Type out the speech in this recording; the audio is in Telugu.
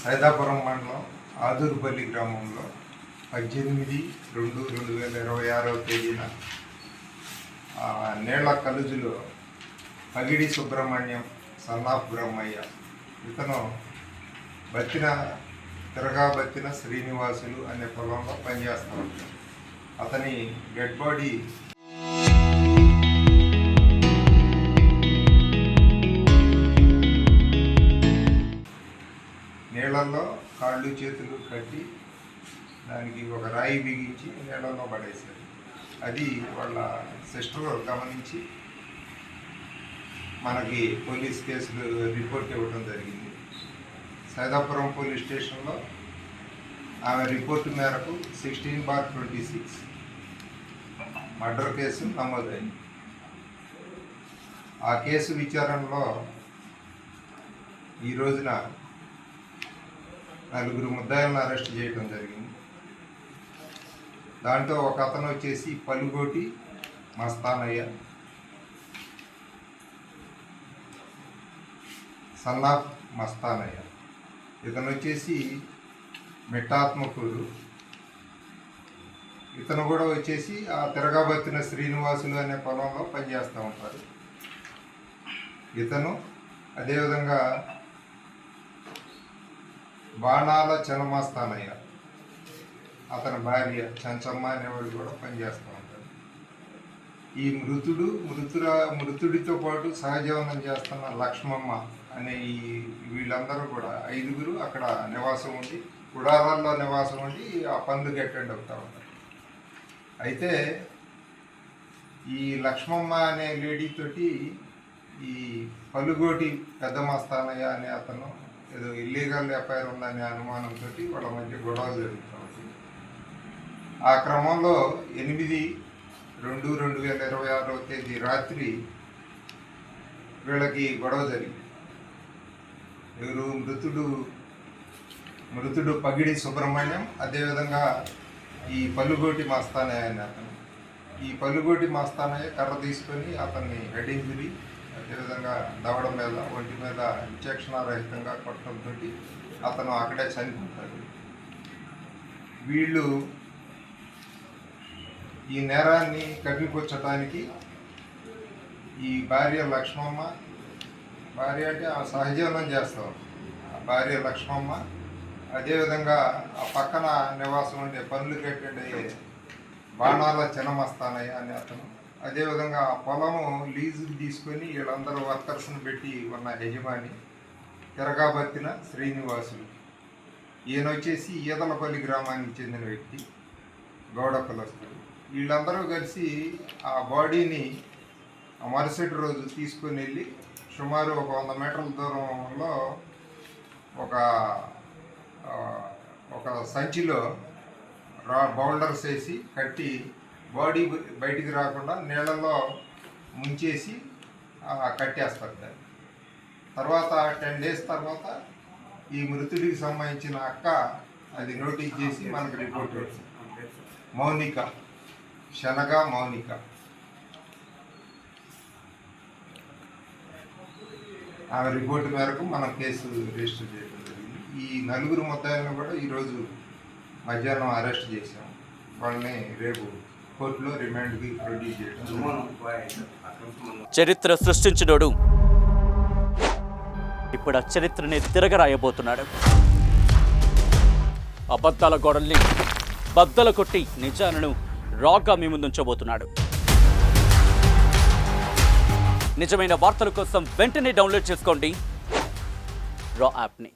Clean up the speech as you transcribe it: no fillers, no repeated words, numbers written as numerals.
సైదాపురం మండలం ఆదూరుపల్లి గ్రామంలో 18/2/2026 తేదీన నీళ్ల కలుజులో పగిడి సుబ్రహ్మణ్యం సన్నాఫ్ బ్రహ్మయ్య ఇతను తిరగాబత్తిన శ్రీనివాసులు అనే పొలంలో పనిచేస్తూ ఉంటాడు. అతని డెడ్ బాడీ నీళ్ళల్లో కాళ్ళు చేతులు కట్టి దానికి ఒక రాయి బిగించి నీళ్ళల్లో పడేశారు. అది వాళ్ళ సిస్టర్ గమనించి మనకి పోలీస్ కేసులు రిపోర్ట్ ఇవ్వడం జరిగింది. సైదాపురం పోలీస్ స్టేషన్లో ఆమె రిపోర్టు మేరకు 16/26 మర్డర్ కేసు నమోదైంది. ఆ కేసు విచారణలో ఈ రోజున 4 ముద్దాయిలను అరెస్ట్ చేయడం జరిగింది. దాంట్లో ఒక అతను వచ్చేసి పలుగోటి మస్తానయ్య, సన్నాఫ్ మస్తానయ్య. ఇతను వచ్చేసి మిట్టాత్మకూరు. ఇతను కూడా వచ్చేసి ఆ తిరగాబత్తిన శ్రీనివాసులు అనే పొలంలో పనిచేస్తూ ఉంటారు. ఇతను అదేవిధంగా బాణాల చనమస్తానయ్య, అతని భార్య చంచమ్మ అనేవాడు కూడా పనిచేస్తూ ఉంటారు. ఈ మృతుడితో పాటు సహజీవనం చేస్తున్న లక్ష్మమ్మ అనే వీళ్ళందరూ కూడా 5 అక్కడ నివాసం ఉండి గుడారాల్లో నివాసం ఉండి ఆ పనులకు అటెండ్ అవుతూ ఉంటారు. అయితే ఈ లక్ష్మమ్మ అనే లేడీతోటి ఈ పలుగోటి పెద్ద మస్తానయ్య అనే అతను ఏదో ఇల్లీగల్ ఎఫ్ఐఆర్ ఉందనే అనుమానంతో వాళ్ళ మధ్య గొడవలు జరుగుతూ ఉంటుంది. ఆ క్రమంలో 8/2/2026 తేదీ రాత్రి వీళ్ళకి గొడవ జరిగింది. ఎవరు మృతుడు పగిడి సుబ్రహ్మణ్యం, అదేవిధంగా ఈ పలుగోటి మస్తానయ్య అనే అతను. ఈ పలుగోటి మస్తానయ్య కర్ర తీసుకొని అతన్ని హెడ్ ఇంజరీ, అదేవిధంగా దవడ మీద ఒంటి మీద విచక్షణారహితంగా కొట్టడంతో అతను అక్కడే చనిపోతాడు. వీళ్ళు ఈ నేరాన్ని కప్పిపుచ్చటానికి ఈ భార్య లక్ష్మమ్మ, భార్య అంటే ఆ సహజీవనం చేస్తాం, ఆ భార్య లక్ష్మమ్మ, అదేవిధంగా ఆ పక్కన నివాసం ఉండే పనులు కట్టండి బాణాల చిన్నమస్తానయ్య అనే అతను, అదేవిధంగా ఆ పొలము లీజుకి తీసుకొని వీళ్ళందరూ వర్కర్స్ని పెట్టి ఉన్న యజమాని తిరగాబత్తిన శ్రీనివాసులు. ఈయన వచ్చేసి ఈదలపల్లి గ్రామానికి చెందిన వ్యక్తి, గౌడ కులస్తుడు. వీళ్ళందరూ కలిసి ఆ బాడీని మరుసటి రోజు తీసుకొని వెళ్ళి సుమారు ఒక 100 మీటర్ల దూరంలో ఒక సంచిలో బౌల్డర్స్ వేసి కట్టి బాడీ బయటికి రాకుండా నీళ్ళల్లో ముంచేసి కట్టేస్తారు దాన్ని. తర్వాత 10 డేస్ తర్వాత ఈ మృతుడికి సంబంధించిన అక్క అది నోటీస్ చేసి మనకు రిపోర్ట్ వచ్చింది. మౌనిక, శనగా మౌనిక. ఆమె రిపోర్టు మేరకు మనం కేసు రిజిస్టర్ చేయడం జరిగింది. ఈ 4 ముద్దాయిలను కూడా ఈరోజు మధ్యాహ్నం అరెస్ట్ చేశాం. వాళ్ళని రేపు కోర్టులో రిమాండ్కి ప్రొడ్యూస్ చేయడం. చరిత్ర సృష్టించినోడు ఇప్పుడు ఆ చరిత్రని తిరగరాయబోతున్నాడు. అబద్ధాల గోడల్ని బద్దలు కొట్టి నిజాలను రాగా మీ ముందుంచబోతున్నాడు. నిజమైన వార్తల కోసం వెంటనే డౌన్లోడ్ చేసుకోండి రా యాప్ని.